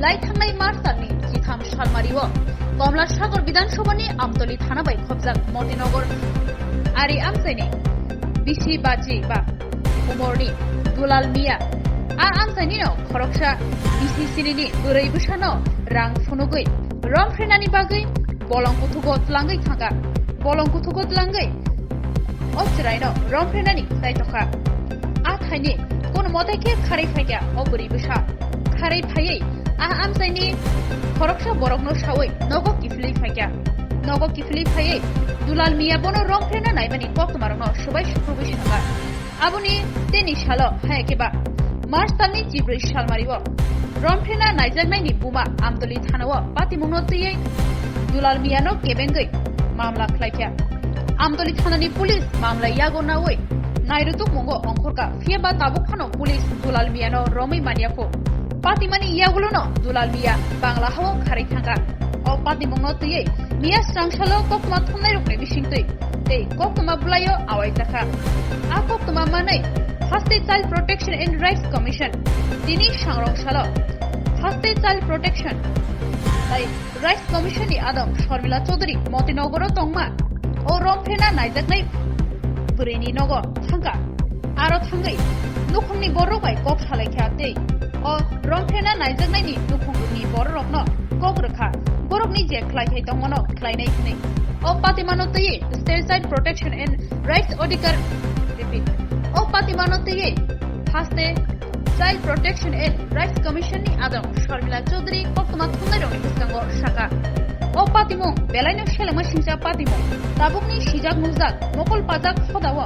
लाइथांनाय मार्च दाननि 13 सालमारियाव कमलासागर विधानसभानि आमतली थाना बाय खबजाक मतिनगर आरि आमसायनि बिसि बाजि बा उमरनि दुलाल मिया आमसायनि खरकसा बिसि सिनिनि बोरै बैसानो रां फुनुगै रमफ्रेनानि बागै bolongo Twlangwi थांगा bolongo Twlangwi अचिरायनो रमफ्रेनानि साइतखा आथायनि कोन मतेखे खारै फायगा अबरि बैसा खारै फायै आमसायनि खरकसा बरकनो सावै नगो किफली फायै दुलाल मिया बनो रमफ्रेना नायबानि कक्तमारनो सबाय सुखुबै सागा आबुनि तेनि सालो हायकेबा मार्च दाननि 14 सालमारियाव रमफ्रेना नायजाकनायनि बुमा आमदली थानाव पातिमुंनो तैयै दुलाल मियानो केबेंगै मामला खलायख्या आमदली थानानि पुलिस मामला यागो नावै नायरुतुक मंगो अंखरका फियाबा ताबुखानो पुलिस दुलाल मियानो रमै मानियाखौ पातिमानि यागुलोनो दुलाल मिया बांला हाव खारै थांगा अ पातिमुंनो तैयै मिया सांसालो कक्तमा थुमनाय रखनै बिसिंतै तै कक्तमा बुलायो आवायजाखा आ कक्तमा मानै first child protection and rights commission दिनै सांरंसालो first child protection rights commission नि आदम शर्मिला चौधरी मतिनगर तंगमा ओ रमफ्रेना नायजाकनाय बुरैनि नग थांगा आरो थांगै नुखुंनि बर'बाय कक सालायख्या तै ओ रमफ्रेना नायजाकनायनि नुखुंनि बर'रकनो कक रोखा बर'कनि जे खलायथाय दंमोन खलायनाय हनै ओ पातिमानो तैयै state child protection and rights अधिकार रिपीट ओ पातिमानो तैयै first child protection and rights commission नि आदम शर्मिला चौधरी कक्तमा थुमनाय रंनि बिसकांगो साका ओ पातिमु बेलायनो सेलेमा सिंसा पातिमु ताबुकनि सिजाक मुजाक मकल पाजाक खदाव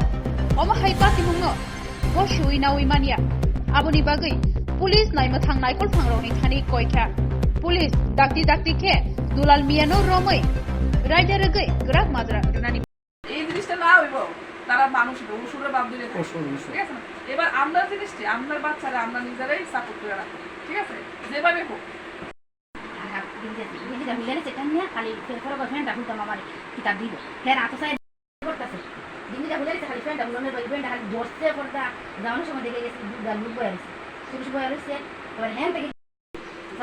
अमहाय पातिमुनो गसुइ नावै मानिया आबुनि बागै पुलिस नायमथां नायकल थांरौनि थानि कयख्या पुलिस दाक्ति के दुलाल मियानो रमै रायदारगै ग्राक माजरा रुनानि এই জিনিসটা না হইব তারা মানুষ ওষুধের বাদ দিলে ঠিক আছে এবার আমরা জিনিসটি আপনার বাচ্চারা আমরা নিজেরাই সাপোর্ট করে রাখবো ঠিক আছে যেভাবে হোক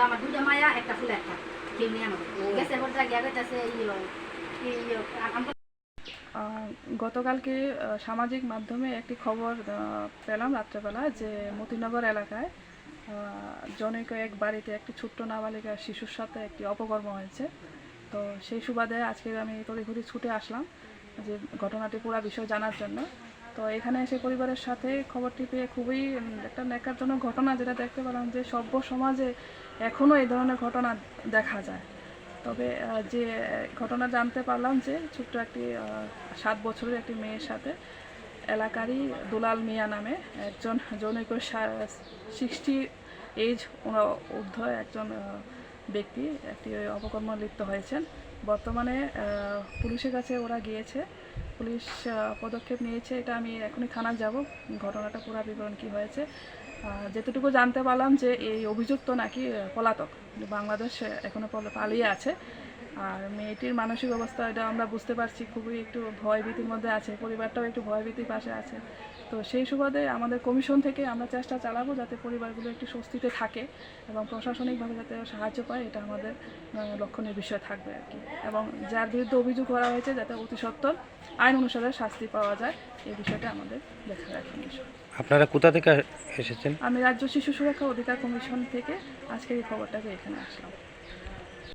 আমার দুইটা মায়া একটা ফুল একটা কেউ নিয়ে আমাকে গেছে পর্দা গিয়া গেছে গতকালকে সামাজিক মাধ্যমে একটি খবর পেলাম রাত্রেবেলা যে মতিনগর এলাকায় জনৈক এক বাড়িতে একটি ছোট্ট নাবালিকা শিশুর সাথে একটি অপকর্ম হয়েছে। তো সেই সুবাদে আজকে আমি তড়িঘড়ি ছুটে আসলাম যে ঘটনাটি পুরো বিষয় জানার জন্য। তো এখানে এসে পরিবারের সাথে খবরটি পেয়ে খুবই একটা ন্যাক্কারজনক ঘটনা যেটা দেখতে পেলাম যে সভ্য সমাজে এখনও এই ধরনের ঘটনা দেখা যায়। তবে যে ঘটনা জানতে পারলাম যে ছোট্ট একটি 7 বছরের একটি মেয়ের সাথে এলাকারই দুলাল মিয়া নামে একজন জনৈক 60 এজ ঊর্ধ্ব একজন ব্যক্তি একটি অপকর্ম লিপ্ত হয়েছেন। বর্তমানে পুলিশের কাছে ওরা গিয়েছে, পুলিশ পদক্ষেপ নিয়েছে। এটা আমি এখনই থানায় যাব, ঘটনাটা পুরো বিবরণ কী হয়েছে। যেতটুকু জানতে পারলাম যে এই অভিযুক্ত নাকি পলাতক, বাংলাদেশ এখনো পালিয়ে আছে। আর মেয়েটির মানসিক অবস্থা এটা আমরা বুঝতে পারছি, খুবই একটু ভয়ভীতির মধ্যে আছে, পরিবারটাও একটু ভয়ভীতির পাশে আছে। তো সেই সুবাদে আমাদের কমিশন থেকে আমরা চেষ্টা চালাবো যাতে পরিবারগুলো একটু স্বস্তিতে থাকে এবং প্রশাসনিকভাবে যাতে সাহায্য পায়, এটা আমাদের লক্ষণীয় বিষয় থাকবে আর কি। এবং যার বিরুদ্ধে অভিযোগ করা হয়েছে যাতে অতি সত্বর আইন অনুসারে শাস্তি পাওয়া যায়, এই বিষয়টা আমাদের দেখার একটা বিষয়। আপনারা কোথা থেকে এসেছেন? আমি রাজ্য শিশু সুরক্ষা অধিকার কমিশন থেকে আজকের এই খবরটাকে এখানে আসলাম।